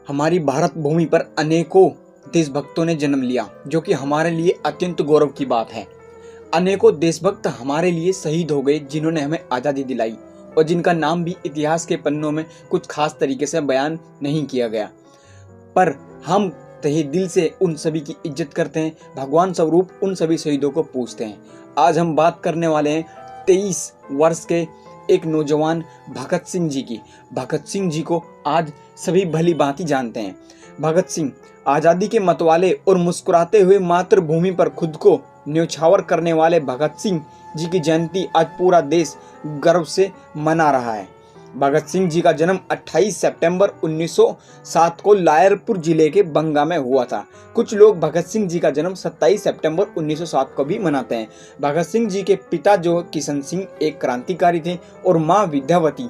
हमारी भारत भूमि पर अनेकों देशभक्तों ने जन्म लिया, जो कि हमारे लिए अत्यंत गौरव की बात है। अनेकों देशभक्त हमारे लिए शहीद हो गए, जिन्होंने हमें आज़ादी दिलाई और जिनका नाम भी इतिहास के पन्नों में कुछ खास तरीके से बयान नहीं किया गया। पर हम तहे दिल से उन सभी की इज्जत करते हैं, भगवान स्वरूप उन सभी शहीदों को पूजते हैं। आज हम बात करने वाले हैं 23 वर्ष के एक नौजवान भगत सिंह जी की। भगत सिंह जी को आज सभी भली भांति जानते हैं। भगत सिंह आज़ादी के मतवाले और मुस्कुराते हुए मातृभूमि पर खुद को न्यौछावर करने वाले भगत सिंह जी की जयंती आज पूरा देश गर्व से मना रहा है। भगत सिंह जी का जन्म 28 सितंबर 1907 को लायरपुर जिले के बंगा में हुआ था। कुछ लोग भगत सिंह जी का जन्म 27 सितंबर 1907 को भी मनाते हैं। भगत सिंह जी के पिता जो किशन सिंह एक क्रांतिकारी थे और माँ विद्यावती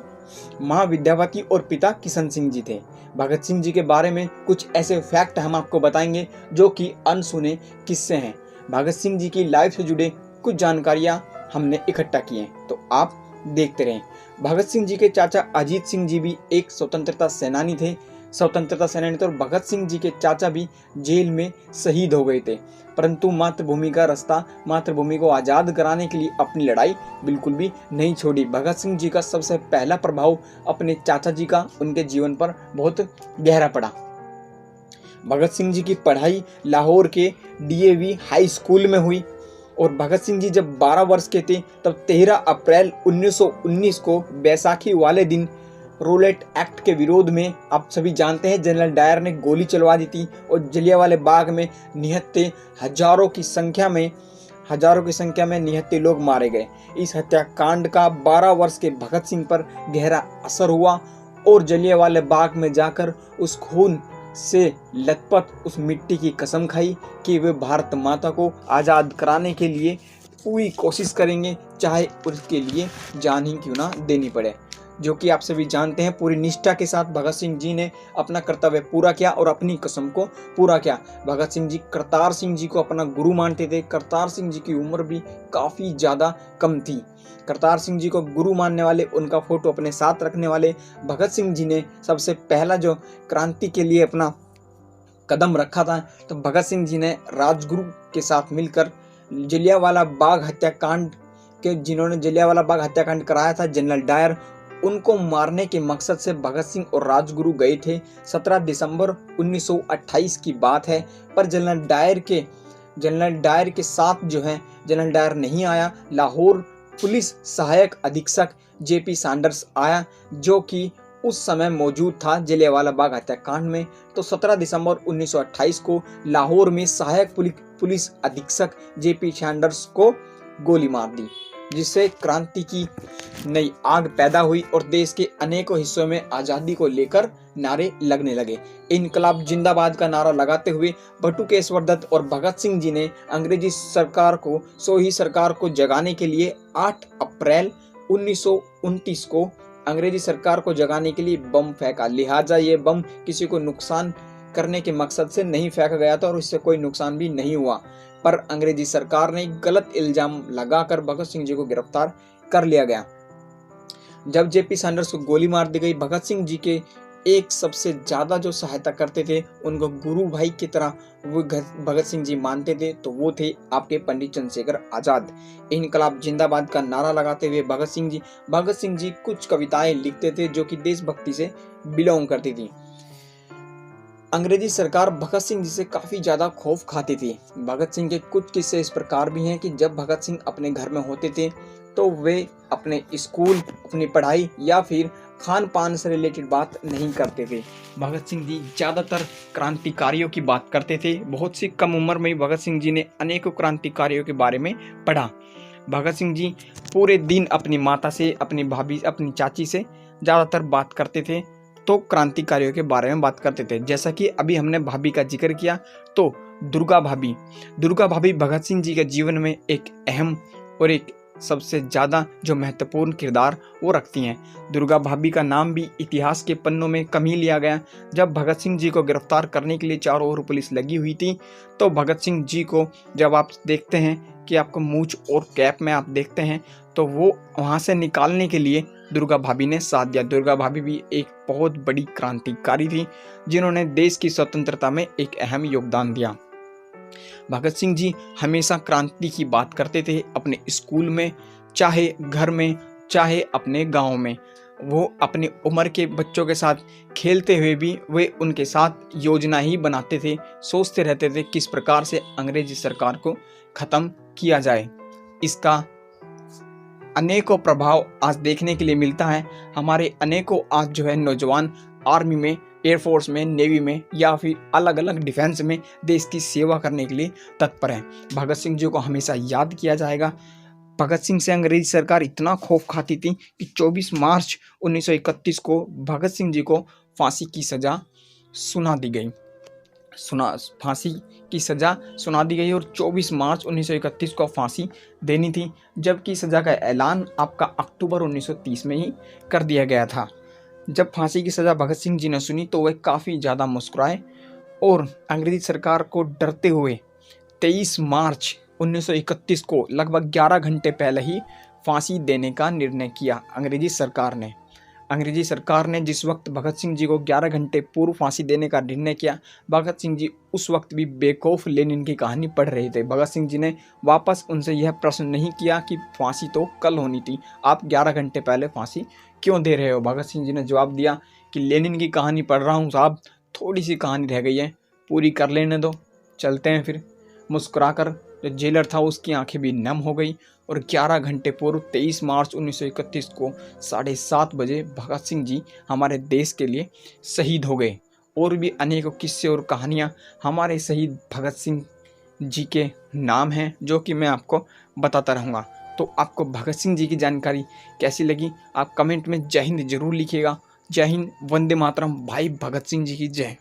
और पिता किशन सिंह जी थे। भगत सिंह जी के बारे में कुछ ऐसे फैक्ट हम आपको बताएंगे जो कि अनसुने किस्से हैं। भगत सिंह जी की लाइफ से जुड़े कुछ जानकारियां हमने इकट्ठा की हैं, तो आप देखते रहें। भगत सिंह जी के चाचा अजीत सिंह जी भी एक स्वतंत्रता सेनानी थे और भगत सिंह जी के चाचा भी जेल में शहीद हो गए थे, परंतु मातृभूमि का रास्ता, मातृभूमि को आज़ाद कराने के लिए अपनी लड़ाई बिल्कुल भी नहीं छोड़ी। भगत सिंह जी का सबसे पहला प्रभाव अपने चाचा जी का उनके जीवन पर बहुत गहरा पड़ा। भगत सिंह जी की पढ़ाई लाहौर के डीएवी हाई स्कूल में हुई और भगत सिंह जी जब 12 वर्ष के थे तब 13 अप्रैल 1919 को बैसाखी वाले दिन रोलेट एक्ट के विरोध में, आप सभी जानते हैं, जनरल डायर ने गोली चलवा दी थी और जलियांवाला बाग में निहत्थे हजारों की संख्या में निहत्थे लोग मारे गए। इस हत्याकांड का 12 वर्ष के भगत सिंह पर गहरा असर हुआ और जलियांवाला बाग में जाकर उस खून से लथपथ उस मिट्टी की कसम खाई कि वे भारत माता को आज़ाद कराने के लिए पूरी कोशिश करेंगे, चाहे उसके लिए जान ही क्यों ना देनी पड़े। जो कि आप सभी जानते हैं, पूरी निष्ठा के साथ भगत सिंह जी ने अपना कर्तव्य पूरा किया और अपनी कसम को पूरा किया। भगत सिंह जी करतार सिंह जी को अपना गुरु मानते थे। करतार सिंह जी की उम्र भी काफ़ी ज़्यादा कम थी। करतार सिंह जी को गुरु मानने वाले, उनका फोटो अपने साथ रखने वाले भगत सिंह जी ने सबसे पहला जो क्रांति के लिए अपना कदम रखा था, तो भगत सिंह जी ने राजगुरु के साथ मिलकर जलियांवाला बाग हत्याकांड कराया था, जनरल डायर, उनको मारने के मकसद से भगत सिंह और राजगुरु गए थे। 17 दिसंबर 1928 की बात है, पर जनरल डायर के साथ जो है जनरल डायर नहीं आया। लाहौर पुलिस सहायक अधीक्षक जेपी सैंडर्स आया, जो कि उस समय मौजूद था जलियांवाला बाग हत्याकांड में। तो 17 दिसंबर 1928 को लाहौर में सहायक पुलिस अधीक्षक जेपी सैंडर्स को गोली मार दी, जिससे क्रांति की नई आग पैदा हुई और देश के अनेकों हिस्सों में आज़ादी को लेकर नारे लगने लगे। इनकलाब जिंदाबाद का नारा लगाते हुए बटुकेश्वर दत्त और भगत सिंह जी ने अंग्रेजी सरकार को जगाने के लिए 8 अप्रैल 1929 को अंग्रेजी सरकार को जगाने के लिए बम फेंका। लिहाजा ये बम किसी को नुकसान करने के मकसद से नहीं फेंका गया था और इससे कोई नुकसान भी नहीं हुआ, पर अंग्रेजी सरकार ने गलत इल्जाम लगाकर भगत सिंह जी को गिरफ्तार कर लिया गया। जब जेपी सैंडर्स को गोली मार दी गई, भगत सिंह जी के एक सबसे ज्यादा जो सहायता करते थे, उनको गुरु भाई की तरह वो भगत सिंह जी मानते थे, तो वो थे आपके पंडित चंद्रशेखर आजाद। इनकलाब जिंदाबाद का नारा लगाते हुए भगत सिंह जी कुछ कविताएं लिखते थे जो कि देशभक्ति से बिलोंग करती थी। अंग्रेजी सरकार भगत सिंह जी से काफ़ी ज़्यादा खौफ खाती थी। भगत सिंह के कुछ किस्से इस प्रकार भी हैं कि जब भगत सिंह अपने घर में होते थे तो वे अपने स्कूल, अपनी पढ़ाई या फिर खान पान से रिलेटेड बात नहीं करते थे। भगत सिंह जी ज़्यादातर क्रांतिकारियों की बात करते थे। बहुत सी कम उम्र में भगत सिंह जी ने अनेकों क्रांतिकारियों के बारे में पढ़ा। भगत सिंह जी पूरे दिन अपनी माता से, अपनी भाभी, अपनी चाची से ज़्यादातर बात करते थे, तो क्रांतिकारियों के बारे में बात करते थे। जैसा कि अभी हमने भाभी का जिक्र किया, तो दुर्गा भाभी भगत सिंह जी के जीवन में एक अहम और एक सबसे ज़्यादा जो महत्वपूर्ण किरदार वो रखती हैं। दुर्गा भाभी का नाम भी इतिहास के पन्नों में कम ही लिया गया। जब भगत सिंह जी को गिरफ्तार करने के लिए चारों ओर पुलिस लगी हुई थी, तो भगत सिंह जी को जब आप देखते हैं कि आपको मूंछ और कैप में आप देखते हैं, तो वो वहाँ से निकालने के लिए दुर्गा भाभी ने साथ दिया। दुर्गा भाभी भी एक बहुत बड़ी क्रांतिकारी थी जिन्होंने देश की स्वतंत्रता में एक अहम योगदान दिया। भगत सिंह जी हमेशा क्रांति की बात करते थे, अपने स्कूल में, चाहे घर में, चाहे अपने गांव में। वो अपनी उम्र के बच्चों के साथ खेलते हुए भी वे उनके साथ योजना ही बनाते थे, सोचते रहते थे किस प्रकार से अंग्रेजी सरकार को ख़त्म किया जाए। इसका अनेकों प्रभाव आज देखने के लिए मिलता है। हमारे अनेकों आज जो है नौजवान आर्मी में, एयरफोर्स में, नेवी में या फिर अलग अलग डिफेंस में देश की सेवा करने के लिए तत्पर हैं। भगत सिंह जी को हमेशा याद किया जाएगा। भगत सिंह से अंग्रेजी सरकार इतना खौफ खाती थी कि 24 मार्च 1931 को भगत सिंह जी को फांसी की सज़ा सुना दी गई। फांसी की सज़ा सुना दी गई और 24 मार्च 1931 को फांसी देनी थी, जबकि सज़ा का ऐलान आपका अक्टूबर 1930 में ही कर दिया गया था। जब फांसी की सज़ा भगत सिंह जी ने सुनी तो वह काफ़ी ज़्यादा मुस्कुराए और अंग्रेजी सरकार को डरते हुए 23 मार्च 1931 को लगभग 11 घंटे पहले ही फांसी देने का निर्णय किया अंग्रेजी सरकार ने जिस वक्त भगत सिंह जी को 11 घंटे पूर्व फांसी देने का निर्णय किया, भगत सिंह जी उस वक्त भी बेखौफ लेनिन की कहानी पढ़ रहे थे। भगत सिंह जी ने वापस उनसे यह प्रश्न नहीं किया कि फांसी तो कल होनी थी, आप 11 घंटे पहले फांसी क्यों दे रहे हो। भगत सिंह जी ने जवाब दिया कि लेनिन की कहानी पढ़ रहा हूँ साहब, थोड़ी सी कहानी रह गई है, पूरी कर लेने दो, चलते हैं फिर। मुस्कुराकर जो जेलर था उसकी आंखें भी नम हो गई और 11 घंटे पूर्व 23 मार्च 1931 को 7:30 बजे भगत सिंह जी हमारे देश के लिए शहीद हो गए। और भी अनेकों किस्से और कहानियाँ हमारे शहीद भगत सिंह जी के नाम हैं जो कि मैं आपको बताता रहूँगा। तो आपको भगत सिंह जी की जानकारी कैसी लगी आप कमेंट में जय हिंद जरूर लिखिएगा। जय हिंद, वंदे मातरम, भाई भगत सिंह जी की जय।